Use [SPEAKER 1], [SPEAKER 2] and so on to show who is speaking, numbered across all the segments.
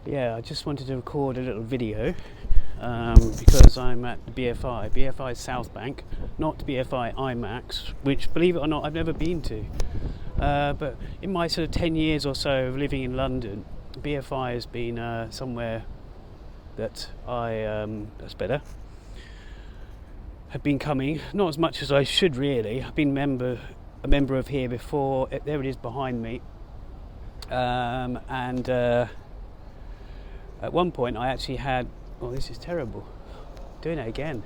[SPEAKER 1] Yeah, I just wanted to record a little video because I'm at the BFI South Bank, not BFI IMAX, which, believe it or not, I've never been to. But in my sort of 10 years or so of living in London, BFI has been somewhere that that's better. Have been coming, not as much as I should really. I've been a member of here before. There it is behind me. At one point I actually had, this is terrible, doing it again.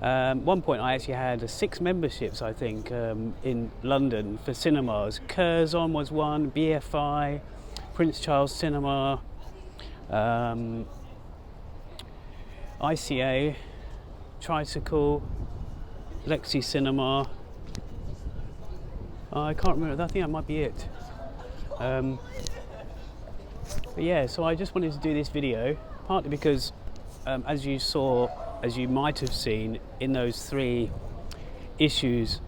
[SPEAKER 1] One point I actually had 6 memberships, I think, in London for cinemas. Curzon was one, BFI, Prince Charles Cinema, ICA, Tricycle, Lexi Cinema. I can't remember, I think that might be it. But yeah, so I just wanted to do this video, partly because as you might have seen in those 3 issues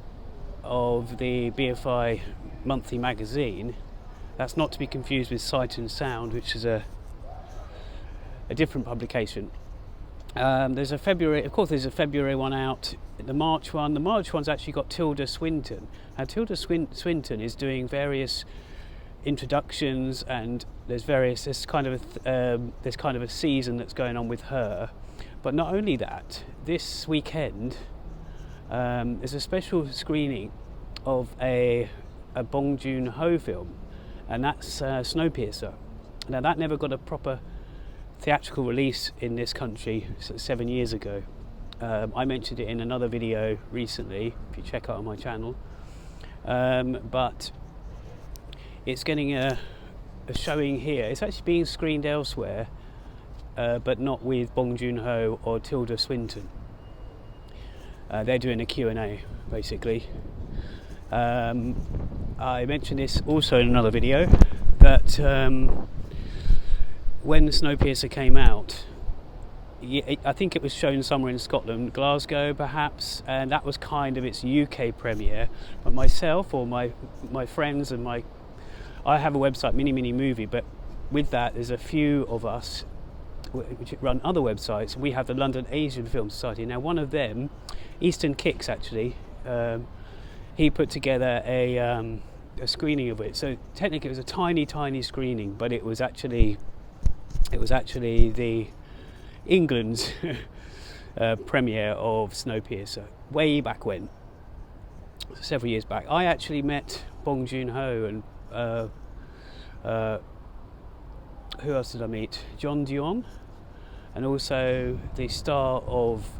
[SPEAKER 1] of the BFI monthly magazine, that's not to be confused with Sight and Sound, which is a different publication. There's a February one out, the March one's actually got Tilda Swinton, and Tilda Swinton is doing various introductions, and there's kind of a season that's going on with her. But not only that, this weekend there's a special screening of a Bong Joon-ho film, and that's Snowpiercer. Now that never got a proper theatrical release in this country 7 years ago. I mentioned it in another video recently, if you check out on my channel, but it's getting a showing here. It's actually being screened elsewhere, but not with Bong Joon-ho or Tilda Swinton. They're doing a Q&A, basically. I mentioned this also in another video, that when Snowpiercer came out, I think it was shown somewhere in Scotland, Glasgow perhaps, and that was kind of its UK premiere. But myself or my friends and I have a website, Mini Movie, but with that there's a few of us which run other websites. We have the London Asian Film Society. Now one of them, Eastern Kicks actually, he put together a screening of it. So technically it was a tiny screening, but it was actually the England's premiere of Snowpiercer way back when, several years back. I actually met Bong Joon-ho and who else did I meet? John Dion, and also the star of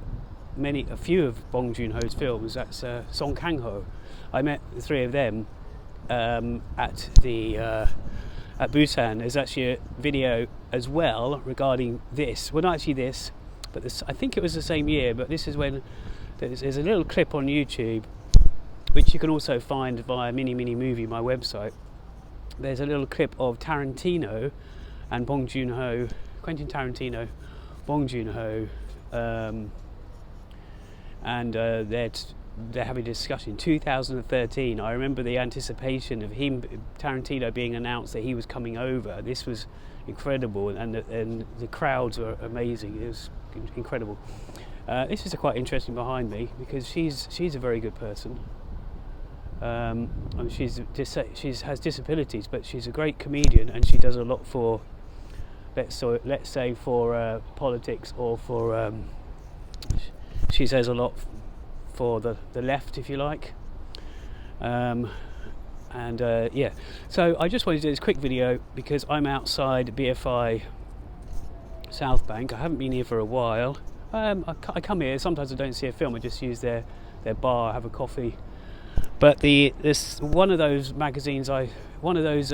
[SPEAKER 1] a few of Bong Joon-ho's films. That's Song Kang-ho. I met the 3 of them at Busan. There's actually a video as well regarding this. Well, not actually this, but I think it was the same year. But this is when there's a little clip on YouTube, which you can also find via Mini Movie, my website. There's a little clip of Tarantino and Bong Joon-ho, Quentin Tarantino, Bong Joon-ho, and they're having a discussion. In 2013, I remember the anticipation of Tarantino being announced that he was coming over. This was incredible, and the crowds were amazing. It was incredible. This is quite interesting behind me, because she's a very good person. She has disabilities, but she's a great comedian, and she does a lot for, let's say for politics, or for she says a lot for the left, if you like. Yeah, so I just wanted to do this quick video because I'm outside BFI South Bank. I haven't been here for a while. I come here, sometimes I don't see a film, I just use their bar, have a coffee. But this one of those magazines, one of those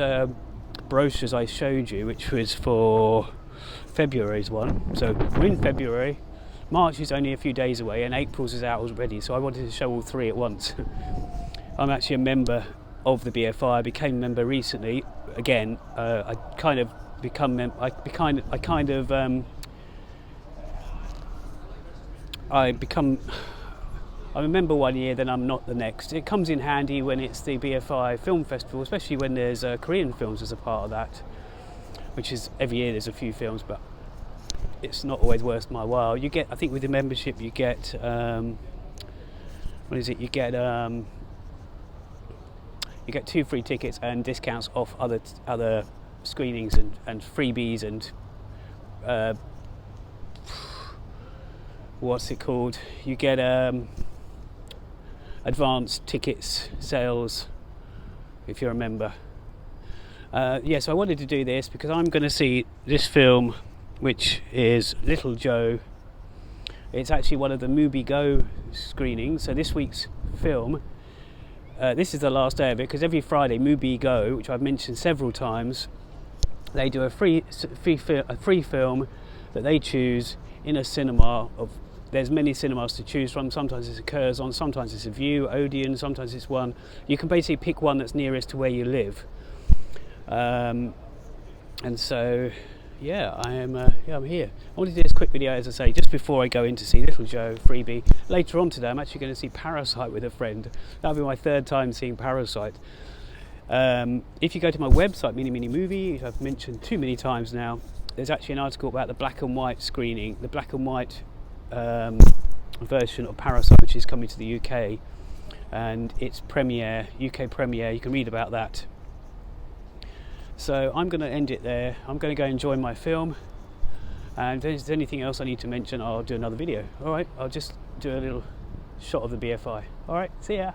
[SPEAKER 1] brochures I showed you, which was for February's one. So we're in February. March is only a few days away, and April's is out already. So I wanted to show all 3 at once. I'm actually a member of the BFI. I became a member recently. Again, I I'm a member one year, then I'm not the next. It comes in handy when it's the BFI Film Festival, especially when there's Korean films as a part of that. which is every year there's a few films, but it's not always worth my while. You get, I think with the membership you get you get 2 free tickets and discounts off other screenings and freebies and what's it called? You get advanced tickets sales if you're a member. So I wanted to do this because I'm going to see this film, which is Little Joe. It's actually one of the Movie Go screenings. So this week's film, this is the last day of it, because every Friday Movie Go, which I've mentioned several times, they do a free film that they choose in a cinema. There's many cinemas to choose from. Sometimes it's a Curzon, sometimes it's a View, Odeon, sometimes it's one. You can basically pick one that's nearest to where you live. And so, I'm here. I want to do this quick video, as I say, just before I go in to see Little Joe freebie. Later on today, I'm actually going to see Parasite with a friend. That'll be my 3rd time seeing Parasite. If you go to my website, Mini Movie, which I've mentioned too many times now, there's actually an article about the black and white screening, the black and white version of Parasite, which is coming to the UK, and its UK premiere. You can read about that. So I'm going to end it there. I'm going to go enjoy my film, and if there's anything else I need to mention, I'll do another video. Alright, I'll just do a little shot of the BFI. Alright, see ya.